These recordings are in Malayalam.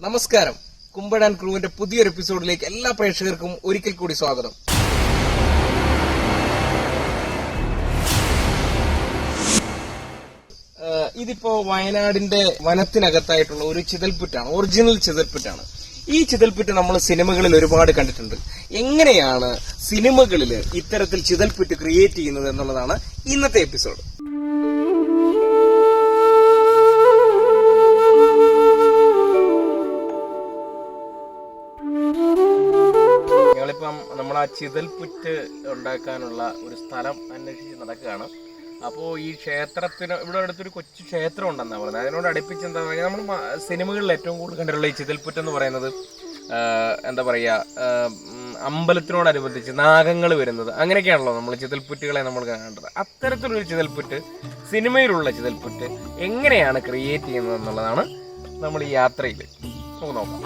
നമസ്കാരം. കുമ്പഴാൻ ക്രൂവിന്റെ പുതിയൊരു എപ്പിസോഡിലേക്ക് എല്ലാ പ്രേക്ഷകർക്കും ഒരിക്കൽ കൂടി സ്വാഗതം. ഇതിപ്പോ വയനാടിന്റെ വനത്തിനകത്തായിട്ടുള്ള ഒരു ചിതൽപുറ്റാണ്, ഒറിജിനൽ ചിതൽപുറ്റാണ്. ഈ ചിതൽപുറ്റ് നമ്മൾ സിനിമകളിൽ ഒരുപാട് കണ്ടിട്ടുണ്ട്. എങ്ങനെയാണ് സിനിമകളിൽ ഇത്തരത്തിൽ ചിതൽപുറ്റ് ക്രിയേറ്റ് ചെയ്യുന്നത് എന്നുള്ളതാണ് ഇന്നത്തെ എപ്പിസോഡ്. ഞങ്ങളിപ്പം നമ്മൾ ആ ചിതൽപുറ്റ് ഉണ്ടാക്കാനുള്ള ഒരു സ്ഥലം അന്വേഷിച്ച് നടക്കുകയാണ്. അപ്പോൾ ഈ ക്ഷേത്രത്തിന് ഇവിടെ അടുത്തൊരു കൊച്ചു ക്ഷേത്രം ഉണ്ടെന്നാണ് പറയുന്നത്. അതിനോട് അടുപ്പിച്ച് എന്താ പറയുക, നമ്മൾ സിനിമകളിൽ ഏറ്റവും കൂടുതൽ കണ്ടിട്ടുള്ള ഈ ചിതൽപുറ്റ് എന്ന് പറയുന്നത് എന്താ പറയുക, അമ്പലത്തിനോടനുബന്ധിച്ച് നാഗങ്ങൾ വരുന്നത് അങ്ങനെയൊക്കെയാണല്ലോ നമ്മൾ ചിതൽപുറ്റുകളെ നമ്മൾ കണ്ടത്. അത്തരത്തിലൊരു ചിതൽപുറ്റ്, സിനിമയിലുള്ള ചിതൽപുറ്റ് എങ്ങനെയാണ് ക്രിയേറ്റ് ചെയ്യുന്നത് എന്നുള്ളതാണ് നമ്മൾ ഈ യാത്രയിൽ നമുക്ക് നോക്കാം.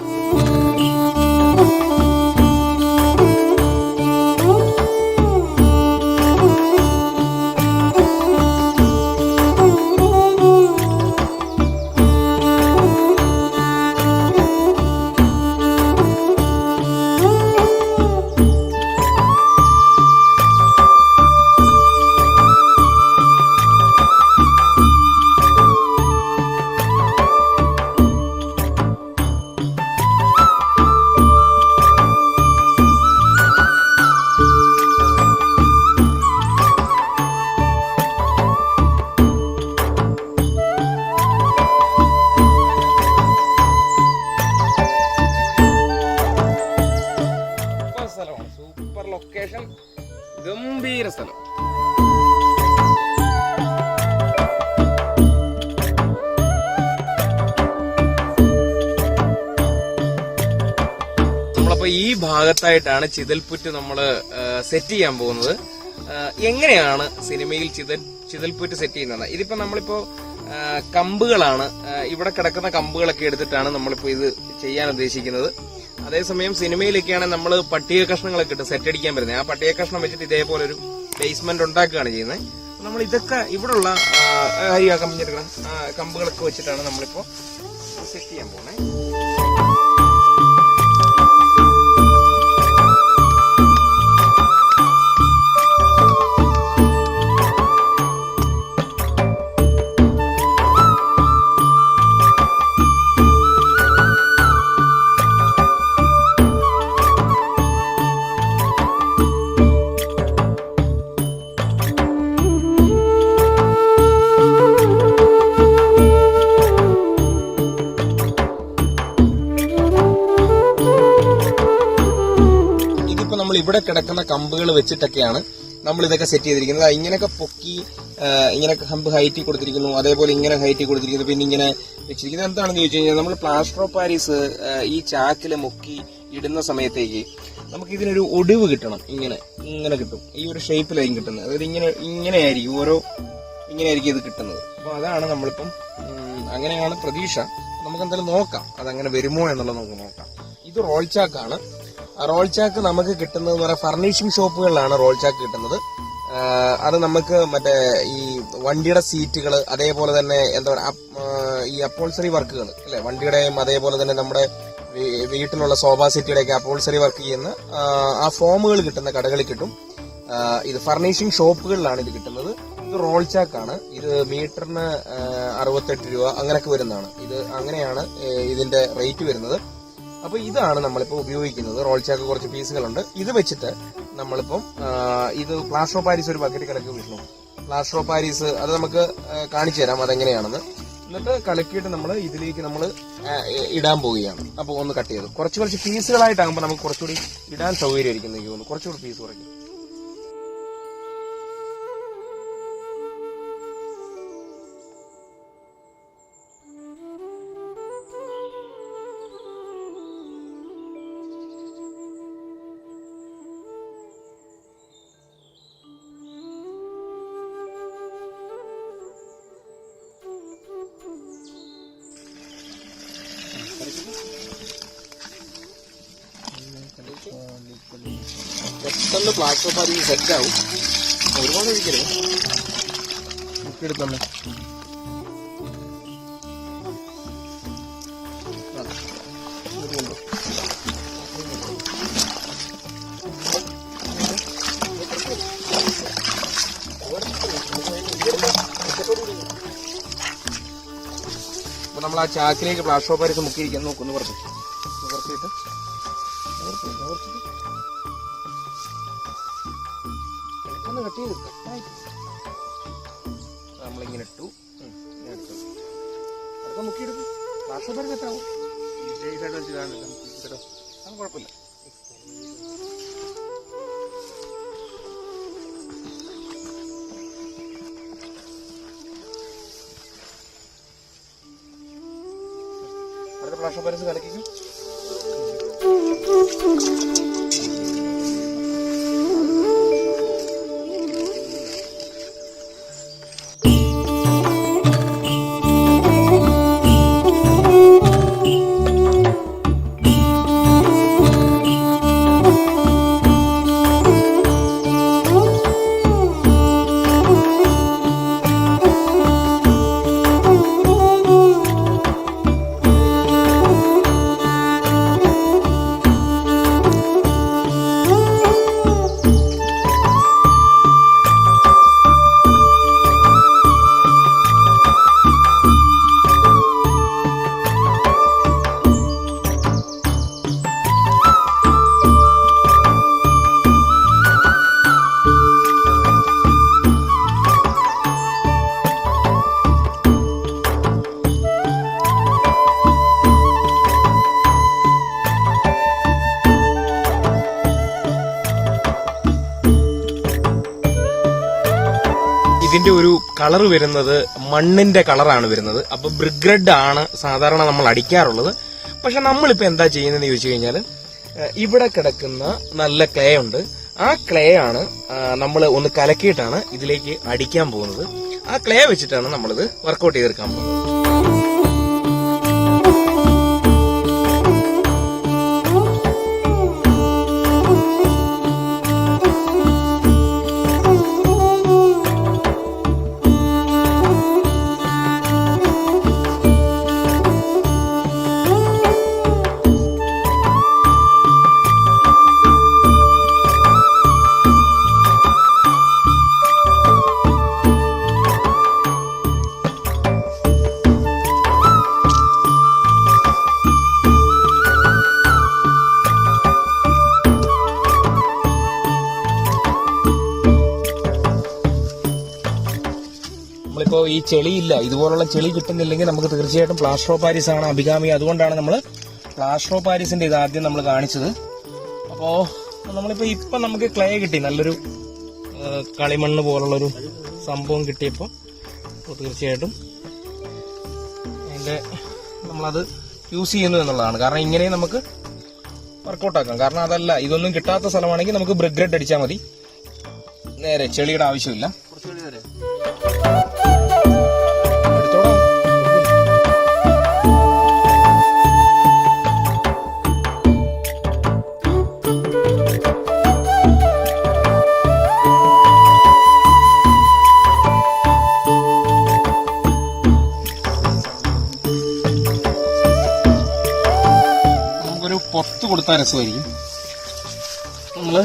സൂപ്പർ ലൊക്കേഷൻ, ഗംഭീര സ്ഥലം. നമ്മളപ്പോ ഈ ഭാഗത്തായിട്ടാണ് ചിതൽപുറ്റ് നമ്മൾ സെറ്റ് ചെയ്യാൻ പോകുന്നത്. എങ്ങനെയാണ് സിനിമയിൽ ചിതൽപുറ്റ് സെറ്റ് ചെയ്യുന്നത്? ഇതിപ്പോ നമ്മളിപ്പോ കമ്പുകളാണ്, ഇവിടെ കിടക്കുന്ന കമ്പുകളൊക്കെ എടുത്തിട്ടാണ് നമ്മളിപ്പോ ഇത് ചെയ്യാൻ ഉദ്ദേശിക്കുന്നത്. അതേസമയം സിനിമയിലൊക്കെയാണ് നമ്മൾ പട്ടിക കഷ്ണങ്ങളൊക്കെ ഇട്ട് സെറ്റ് അടിക്കാൻ വരുന്നത്. ആ പട്ടിക കഷ്ണം വെച്ചിട്ട് ഇതേപോലെ ഒരു ബേസ്മെന്റ് ഉണ്ടാക്കുകയാണ് ചെയ്യുന്നത്. നമ്മൾ ഇതൊക്കെ ഇവിടെയുള്ള കമ്പുകളൊക്കെ വെച്ചിട്ടാണ് നമ്മളിപ്പോ സെറ്റ് ചെയ്യാൻ പോകുന്നത്. നമ്മൾ ഇവിടെ കിടക്കുന്ന കമ്പുകൾ വെച്ചിട്ടൊക്കെയാണ് നമ്മൾ ഇതൊക്കെ സെറ്റ് ചെയ്തിരിക്കുന്നത്. ഇങ്ങനെയൊക്കെ പൊക്കി ഇങ്ങനെയൊക്കെ കമ്പ് ഹൈറ്റിൽ കൊടുത്തിരിക്കുന്നു, അതേപോലെ ഇങ്ങനെ ഹൈറ്റിൽ കൊടുത്തിരിക്കുന്നു, പിന്നെ ഇങ്ങനെ വെച്ചിരിക്കുന്നത്. എന്താണെന്ന് ചോദിച്ചു കഴിഞ്ഞാൽ നമ്മൾ പ്ലാസ്റ്റർ ഓഫ് പാരീസ് ഈ ചാക്കില് മുക്കി ഇടുന്ന സമയത്തേക്ക് നമുക്ക് ഇതിനൊരു ഒടിവ് കിട്ടണം. ഇങ്ങനെ കിട്ടും, ഈ ഒരു ഷേപ്പിലായിരിക്കും കിട്ടുന്നത്. അതായത് ഇങ്ങനെയായിരിക്കും ഇങ്ങനെയായിരിക്കും ഇത് കിട്ടുന്നത്. അപ്പൊ അതാണ് നമ്മളിപ്പം, അങ്ങനെയാണ് പ്രതീക്ഷ. നമുക്ക് എന്തായാലും നോക്കാം അതങ്ങനെ വരുമോ എന്നുള്ളത് നമുക്ക് നോക്കാം. ഇത് റോൾ ചാക്കാണ്. റോൾ ചാക്ക് നമുക്ക് കിട്ടുന്നത് പറയാം ഫർണിഷിംഗ് ഷോപ്പുകളിലാണ് റോൾ ചാക്ക് കിട്ടുന്നത്. അത് നമുക്ക് മറ്റേ ഈ വണ്ടിയുടെ സീറ്റുകൾ, അതേപോലെ തന്നെ എന്താ പറയുക, ഈ അപ്പോൾസറി വർക്കുകൾ അല്ലെ, വണ്ടിയുടെയും അതേപോലെ തന്നെ നമ്മുടെ വീട്ടിലുള്ള സോഫ സെറ്റിയുടെയൊക്കെ അപ്പോൾസറി വർക്ക് ചെയ്യുന്ന ആ ഫോമുകൾ കിട്ടുന്ന കടകളിൽ കിട്ടും. ഇത് ഫർണിഷിംഗ് ഷോപ്പുകളിലാണ് ഇത് കിട്ടുന്നത്. ഇത് റോൾ ചാക്കാണ്. ഇത് മീറ്ററിന് 68 രൂപ അങ്ങനെയൊക്കെ വരുന്നതാണ്. ഇത് അങ്ങനെയാണ് ഇതിന്റെ റേറ്റ് വരുന്നത്. അപ്പൊ ഇതാണ് നമ്മളിപ്പോ ഉപയോഗിക്കുന്നത്. റോൾ ചാക്ക് കുറച്ച് പീസുകളുണ്ട്. ഇത് വെച്ചിട്ട് നമ്മളിപ്പം ഇത് പ്ലാസ്റ്റർ ഓഫ് പാരീസ് ഒരു ബക്കറ്റ് കലക്കി വിഷ്ണു, പ്ലാസ്റ്റർ ഓഫ് പാരീസ് അത് നമുക്ക് കാണിച്ചു തരാം അതെങ്ങനെയാണെന്ന്. എന്നിട്ട് കലക്കിയിട്ട് നമ്മൾ ഇതിലേക്ക് നമ്മൾ ഇടാൻ പോവുകയാണ്. അപ്പൊ ഒന്ന് കട്ട് ചെയ്തു കുറച്ച് പീസുകളായിട്ടാകുമ്പോൾ നമുക്ക് കുറച്ചുകൂടി ഇടാൻ സൗകര്യമായിരിക്കും. എനിക്ക് തോന്നുന്നു കുറച്ചുകൂടി പീസ് കുറയ്ക്കും. പെട്ടെന്ന് പ്ലാസ്റ്റർ ഓഫ് പാരീസ് സെറ്റ് ആവും. ഒരുപാട് ഒഴിക്കരുത്, മുക്കിയെടുത്തന്നെ. അപ്പൊ നമ്മൾ ആ ചാക്കിലേക്ക് പ്ലാസ്റ്റർ ഓഫ് പാരീസ് മുക്കിയിരിക്കാൻ നോക്കുന്നു. പുറത്തിട്ട് നമ്മളിങ്ങനെ ഇട്ടു. അടുത്ത മുക്കിയെടുക്കും. പ്ലാസ്റ്റർ ഓഫ് പാരീസ് സെറ്റാവും. അത് കുഴപ്പമില്ല. അടുത്ത പ്ലാസ്റ്റർ ഓഫ് പാരീസ് കലക്കിക്കും. ഇതിന്റെ ഒരു കളർ വരുന്നത് മണ്ണിന്റെ കളറാണ് വരുന്നത്. അപ്പൊ ബ്രിക്ക് റെഡ് ആണ് സാധാരണ നമ്മൾ അടിക്കാറുള്ളത്. പക്ഷെ നമ്മളിപ്പോ എന്താ ചെയ്യുന്നതെന്ന് ചോദിച്ചു കഴിഞ്ഞാൽ, ഇവിടെ കിടക്കുന്ന നല്ല ക്ലേ ഉണ്ട്. ആ ക്ലേ ആണ് നമ്മൾ ഒന്ന് കലക്കിയിട്ടാണ് ഇതിലേക്ക് അടിക്കാൻ പോകുന്നത്. ആ ക്ലേ വെച്ചിട്ടാണ് നമ്മളിത് വർക്കൗട്ട് ചെയ്തെടുക്കാൻ പോകുന്നത്. നമ്മളിപ്പോ ഈ ചെളിയില്ല, ഇതുപോലുള്ള ചെളി കിട്ടുന്നില്ലെങ്കിൽ നമുക്ക് തീർച്ചയായിട്ടും പ്ലാസ്റ്റർ ഓഫ് പാരീസ് ആണ് അഭികാമി. അതുകൊണ്ടാണ് നമ്മൾ പ്ലാസ്റ്റർ ഓഫ് പാരീസിന്റെ ഇത് ആദ്യം നമ്മൾ കാണിച്ചത്. അപ്പോ നമ്മളിപ്പോ നമുക്ക് ക്ലേ കിട്ടി, നല്ലൊരു കളിമണ്ണ് പോലുള്ളൊരു സംഭവം കിട്ടിയപ്പോൾ തീർച്ചയായിട്ടും അതിന്റെ നമ്മളത് യൂസ് ചെയ്യുന്നു എന്നുള്ളതാണ്. കാരണം ഇങ്ങനെ നമുക്ക് വർക്കൗട്ട് ആക്കാം. കാരണം അതല്ല, ഇതൊന്നും കിട്ടാത്ത സ്ഥലമാണെങ്കിൽ നമുക്ക് ബ്രിക്ക് റെഡ് അടിച്ചാൽ മതി, നേരെ ചെളിയുടെ ആവശ്യമില്ല. പുറത്ത് കൊടുത്താൽ രസമായിരിക്കും. നമ്മള്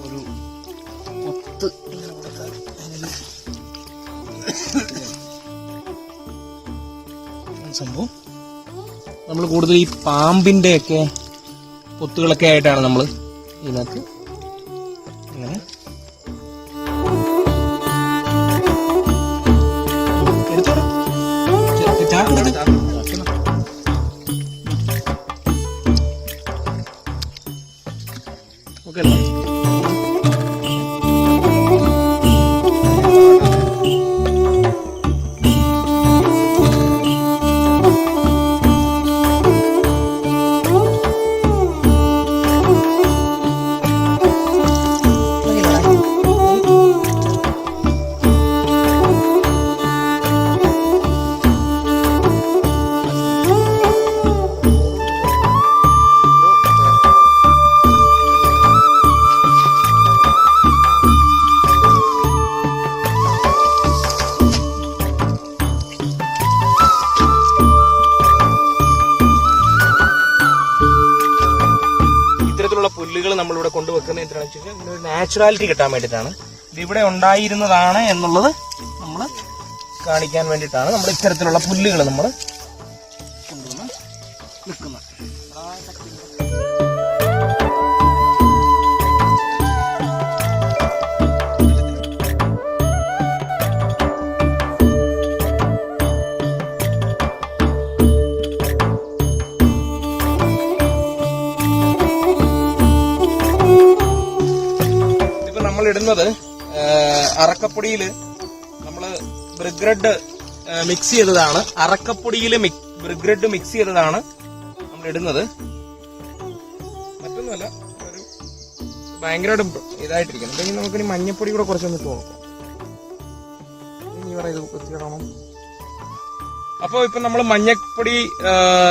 ഒരു പൊത്ത് ഇങ്ങനെ കൊടുത്താൽ സംഭവം നമ്മൾ കൂടുതൽ ഈ പാമ്പിന്റെ ഒക്കെ പൊത്തുകളൊക്കെ ആയിട്ടാണ് നമ്മൾ ഇതിനകത്ത് ഇങ്ങനെ ഓക്കെ. പുല്ലുകൾ നമ്മളിവിടെ കൊണ്ടുവെക്കുന്നത് എന്തിനാണെന്ന് വെച്ചാൽ ഇതിനൊരു നാച്ചുറാലിറ്റി കിട്ടാൻ വേണ്ടിയിട്ടാണ്. ഇതിവിടെ ഉണ്ടായിരുന്നതാണ് എന്നുള്ളത് നമ്മൾ കാണിക്കാൻ വേണ്ടിയിട്ടാണ് നമ്മൾ ഇത്തരത്തിലുള്ള പുല്ലുകൾ നമ്മൾ കൊണ്ടുവന്ന് നിൽക്കുന്നത്. ഇതിപ്പോ നമ്മൾ ഇടുന്നത് അറക്കപ്പൊടിയിൽ നമ്മള് ബ്രിഗ്രെഡ് മിക്സ് ചെയ്തതാണ്. അറക്കപ്പൊടിയിൽ ബ്രിഗ്രെഡ് മിക്സ് ചെയ്തതാണ് നമ്മൾ ഇടുന്നത്. മറ്റൊന്നുമല്ല, ഒരു ഭയങ്കരമായിട്ട് ഇതായിട്ടിരിക്കണം. അല്ലെങ്കിൽ നമുക്കിനി മഞ്ഞപ്പൊടി കൂടെ കുറച്ചൊന്ന് ഇട്ട് നോക്കാം. ഇനി പറയുന്നത് വൃത്തിയാണോ? അപ്പോൾ ഇപ്പൊ നമ്മൾ മഞ്ഞപ്പൊടി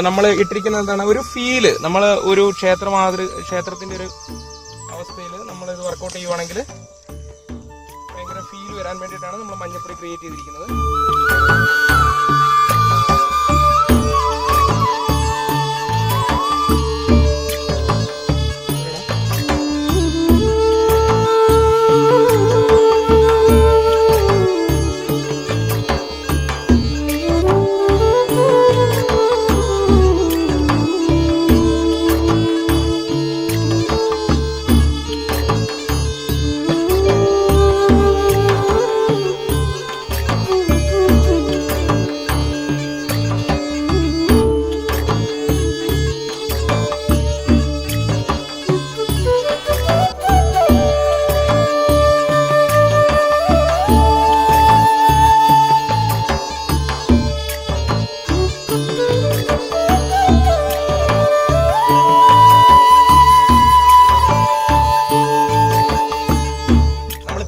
നമ്മൾ ഇട്ടിരിക്കുന്നത് എന്താണ്, ഒരു ഫീല്, നമ്മൾ ഒരു ക്ഷേത്രത്തിന്റെ ഒരു അവസ്ഥയിൽ നമ്മൾ ഇത് വർക്കൗട്ട് ചെയ്യുവാണെങ്കിൽ ഭയങ്കര ഫീൽ വരാൻ വേണ്ടിയിട്ടാണ് നമ്മൾ മഞ്ഞപ്പൊടി ക്രിയേറ്റ് ചെയ്തിരിക്കുന്നത്.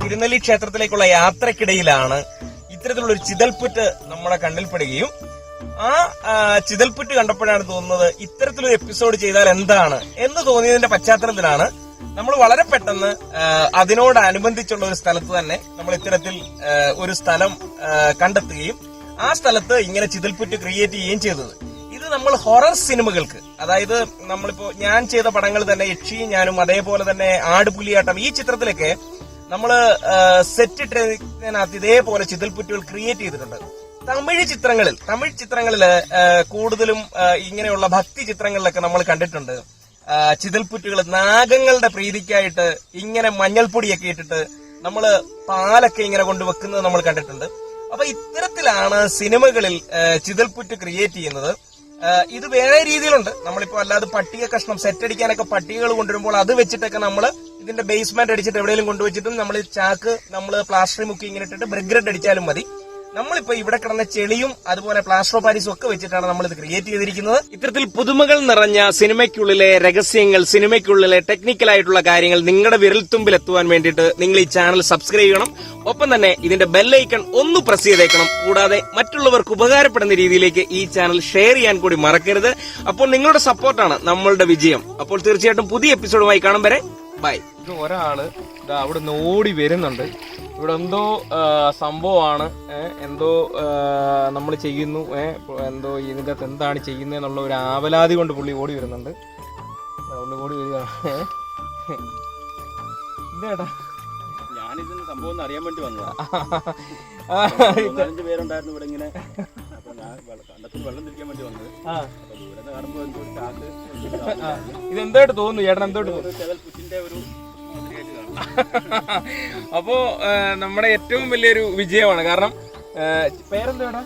തിരുനെല്ലി ക്ഷേത്രത്തിലേക്കുള്ള യാത്രക്കിടയിലാണ് ഇത്തരത്തിലുള്ള ഒരു ചിതൽപുറ്റ് നമ്മുടെ കണ്ണിൽപ്പെടുകയും ആ ചിതൽപുറ്റ് കണ്ടപ്പോഴാണ് തോന്നുന്നത് ഇത്തരത്തിലൊരു എപ്പിസോഡ് ചെയ്താൽ എന്താണ് എന്ന് തോന്നിയതിന്റെ പശ്ചാത്തലത്തിലാണ് നമ്മൾ വളരെ പെട്ടെന്ന് അതിനോടനുബന്ധിച്ചുള്ള ഒരു സ്ഥലത്ത് തന്നെ നമ്മൾ ഇത്തരത്തിൽ ഒരു സ്ഥലം കണ്ടെത്തുകയും ആ സ്ഥലത്ത് ഇങ്ങനെ ചിതൽപുറ്റ് ക്രിയേറ്റ് ചെയ്യുകയും ചെയ്തത്. ഇത് നമ്മൾ ഹൊറർ സിനിമകൾക്ക്, അതായത് നമ്മളിപ്പോ ഞാൻ ചെയ്ത പടങ്ങൾ തന്നെ യക്ഷിയും ഞാനും, അതേപോലെ തന്നെ ആടുപുലിയാട്ടം, ഈ ചിത്രത്തിലൊക്കെ നമ്മള് സെറ്റ് ഇട്ടതിനകത്ത് ഇതേപോലെ ചിതൽപുറ്റുകൾ ക്രിയേറ്റ് ചെയ്തിട്ടുണ്ട്. തമിഴ് ചിത്രങ്ങളില് കൂടുതലും ഇങ്ങനെയുള്ള ഭക്തി ചിത്രങ്ങളിലൊക്കെ നമ്മൾ കണ്ടിട്ടുണ്ട് ചിതൽപുറ്റുകൾ നാഗങ്ങളുടെ പ്രീതിക്കായിട്ട് ഇങ്ങനെ മഞ്ഞൾപ്പൊടിയൊക്കെ ഇട്ടിട്ട് നമ്മള് പാലൊക്കെ ഇങ്ങനെ കൊണ്ടുവെക്കുന്നത് നമ്മൾ കണ്ടിട്ടുണ്ട്. അപ്പൊ ഇത്തരത്തിലാണ് സിനിമകളിൽ ചിതൽപുറ്റ് ക്രിയേറ്റ് ചെയ്യുന്നത്. ഇത് വേറെ രീതിയിലുണ്ട്. നമ്മളിപ്പോ അല്ലാതെ പട്ടിക കഷ്ണം സെറ്റ് അടിക്കാനൊക്കെ പട്ടികകൾ കൊണ്ടുവരുമ്പോൾ അത് വെച്ചിട്ടൊക്കെ നമ്മൾ ഇതിന്റെ ബേസ്മെന്റ് അടിച്ചിട്ട് എവിടെയെങ്കിലും കൊണ്ടുവച്ചിട്ടും നമ്മൾ ചാക്ക് നമ്മൾ പ്ലാസ്റ്റർ മുക്കി ഇങ്ങനെ ഇട്ടിട്ട് ബ്രിഗ്രെഡ് അടിച്ചാലും മതി. നമ്മളിപ്പോ ഇവിടെ കിടന്ന ചെളിയും അതുപോലെ പ്ലാസ്റ്റർ ഓഫ് പാരീസും ഒക്കെ വെച്ചിട്ടാണ് നമ്മൾ ഇത് ക്രിയേറ്റ് ചെയ്തിരിക്കുന്നത്. ഇത്തരത്തിൽ പുതുമകൾ നിറഞ്ഞ സിനിമയ്ക്കുള്ളിലെ രഹസ്യങ്ങൾ, സിനിമയ്ക്കുള്ളിലെ ടെക്നിക്കൽ ആയിട്ടുള്ള കാര്യങ്ങൾ നിങ്ങളുടെ വിരൽത്തുമ്പിൽ എത്തുവാൻ വേണ്ടിയിട്ട് നിങ്ങൾ ഈ ചാനൽ സബ്സ്ക്രൈബ് ചെയ്യണം. ഒപ്പം തന്നെ ഇതിന്റെ ബെല്ലൈക്കൺ ഒന്ന് പ്രസ് ചെയ്തേക്കണം. കൂടാതെ മറ്റുള്ളവർക്ക് ഉപകാരപ്പെടുന്ന രീതിയിലേക്ക് ഈ ചാനൽ ഷെയർ ചെയ്യാൻ കൂടി മറക്കരുത്. അപ്പോൾ നിങ്ങളുടെ സപ്പോർട്ടാണ് നമ്മളുടെ വിജയം. അപ്പോൾ തീർച്ചയായിട്ടും പുതിയ എപ്പിസോഡുമായി കാണും വരെ ബൈ. ഒരാള് അവിടെ നിന്ന് ഓടി വരുന്നുണ്ട്. ഇവിടെ എന്തോ സംഭവമാണ്, എന്തോ നമ്മൾ ചെയ്യുന്നു, എന്തോ ഇതിൻ്റെ അകത്ത് എന്താണ് ചെയ്യുന്നതെന്നുള്ള ഒരു ആവലാതി കൊണ്ട് പുള്ളി ഓടി വരുന്നുണ്ട്. ഓടി വരികയാണ്. ഇതേട്ടാ ഞാനിതിന് സംഭവം ഒന്ന് അറിയാൻ വേണ്ടി വന്നതാ. 5 പേരുണ്ടായിരുന്നു ഇവിടെ ഇങ്ങനെ. അപ്പൊ ഞാൻ കണ്ടത്തിൽ വെള്ളം തിരിക്കാൻ വേണ്ടി വന്നത്. ദൂരെ കാണുമ്പോൾ എന്തോ ഒരു ചാക്ക്. ഇതെന്തോട്ട് തോന്നുന്നു ചേട്ടൻ? എന്തോട്ട് പുറ്റിന്റെ ഒരു അപ്പോ നമ്മുടെ ഏറ്റവും വലിയൊരു വിജയമാണ്. കാരണം പേരെന്താ?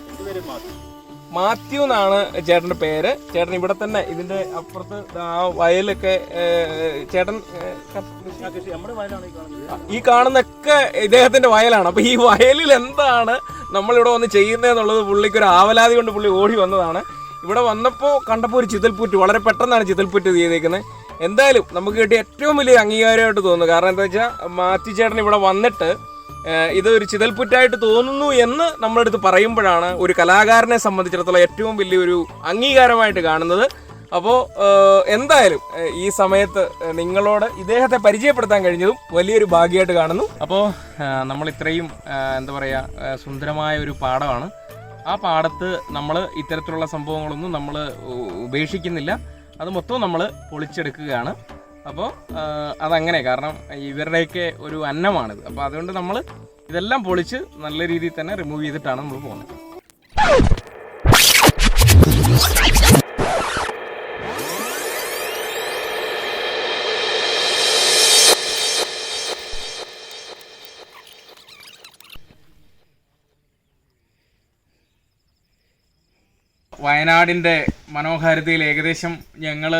മാത്യു എന്നാണ് ചേട്ടന്റെ പേര്. ചേട്ടൻ ഇവിടെ തന്നെ ഇതിന്റെ അപ്പുറത്ത് ആ വയലൊക്കെ ചേട്ടൻ ഈ കാണുന്നൊക്കെ ഇദ്ദേഹത്തിന്റെ വയലാണ്. അപ്പൊ ഈ വയലിൽ എന്താണ് നമ്മളിവിടെ വന്ന് ചെയ്യുന്നതെന്നുള്ളത് പുള്ളിക്ക് ഒരു ആവലാതി കൊണ്ട് പുള്ളി ഓടി വന്നതാണ്. ഇവിടെ വന്നപ്പോൾ കണ്ടപ്പോൾ ഒരു ചിതൽപുറ്റ്, വളരെ പെട്ടെന്നാണ് ചിതൽപുറ്റ് ചെയ്തേക്കുന്നത്. എന്തായാലും നമുക്ക് കിട്ടിയ ഏറ്റവും വലിയ അംഗീകാരമായിട്ട് തോന്നുന്നു. കാരണം എന്താ വെച്ചാൽ മാത്യു ചേട്ടൻ ഇവിടെ വന്നിട്ട് ഇതൊരു ചിതൽപുറ്റായിട്ട് തോന്നുന്നു എന്ന് നമ്മളെടുത്ത് പറയുമ്പോഴാണ് ഒരു കലാകാരനെ സംബന്ധിച്ചിടത്തോളം ഏറ്റവും വലിയൊരു അംഗീകാരമായിട്ട് കാണുന്നത്. അപ്പോൾ എന്തായാലും ഈ സമയത്ത് നിങ്ങളോട് ഇദ്ദേഹത്തെ പരിചയപ്പെടുത്താൻ കഴിഞ്ഞതും വലിയൊരു ഭാഗ്യമായിട്ട് കാണുന്നു. അപ്പോൾ നമ്മൾ ഇത്രയും എന്താ പറയുക സുന്ദരമായ ഒരു പാടമാണ്. ആ പാടത്ത് നമ്മൾ ഇത്തരത്തിലുള്ള സംഭവങ്ങളൊന്നും നമ്മൾ ഉപേക്ഷിക്കുന്നില്ല. അത് മൊത്തം നമ്മൾ പൊളിച്ചെടുക്കുകയാണ്. അപ്പോൾ അതങ്ങനെ, കാരണം ഇവരുടെയൊക്കെ ഒരു അന്നമാണിത്. അപ്പോൾ അതുകൊണ്ട് നമ്മൾ ഇതെല്ലാം പൊളിച്ച് നല്ല രീതിയിൽ തന്നെ റിമൂവ് ചെയ്തിട്ടാണ് നമ്മൾ പോകുന്നത്. വയനാടിൻ്റെ മനോഹാരിതയിൽ ഏകദേശം ഞങ്ങൾ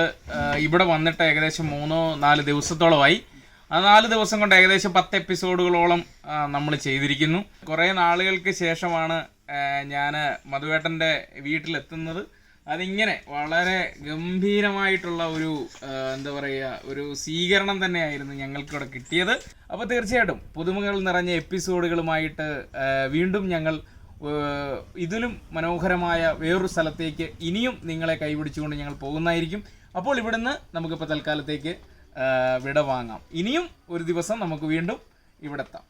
ഇവിടെ വന്നിട്ട് ഏകദേശം 3-4 ദിവസത്തോളമായി. ആ 4 ദിവസം കൊണ്ട് ഏകദേശം 10 എപ്പിസോഡുകളോളം നമ്മൾ ചെയ്തിരിക്കുന്നു. കുറേ നാളുകൾക്ക് ശേഷമാണ് ഞാൻ മധുവേട്ടൻ്റെ വീട്ടിലെത്തുന്നത്. അതിങ്ങനെ വളരെ ഗംഭീരമായിട്ടുള്ള ഒരു എന്താ പറയുക, ഒരു സ്വീകരണം തന്നെയായിരുന്നു ഞങ്ങൾക്കിവിടെ കിട്ടിയത്. അപ്പോൾ തീർച്ചയായിട്ടും പുതുമകൾ നിറഞ്ഞ എപ്പിസോഡുകളുമായിട്ട് വീണ്ടും ഞങ്ങൾ ഇതിലും മനോഹരമായ വേറൊരു സ്ഥലത്തേക്ക് ഇനിയും നിങ്ങളെ കൈപിടിച്ചുകൊണ്ട് ഞങ്ങൾ പോകുന്നതായിരിക്കും. അപ്പോൾ ഇവിടുന്ന് നമുക്കിപ്പോൾ തൽക്കാലത്തേക്ക് വിട വാങ്ങാം. ഇനിയും ഒരു ദിവസം നമുക്ക് വീണ്ടും ഇവിടെ എത്താം.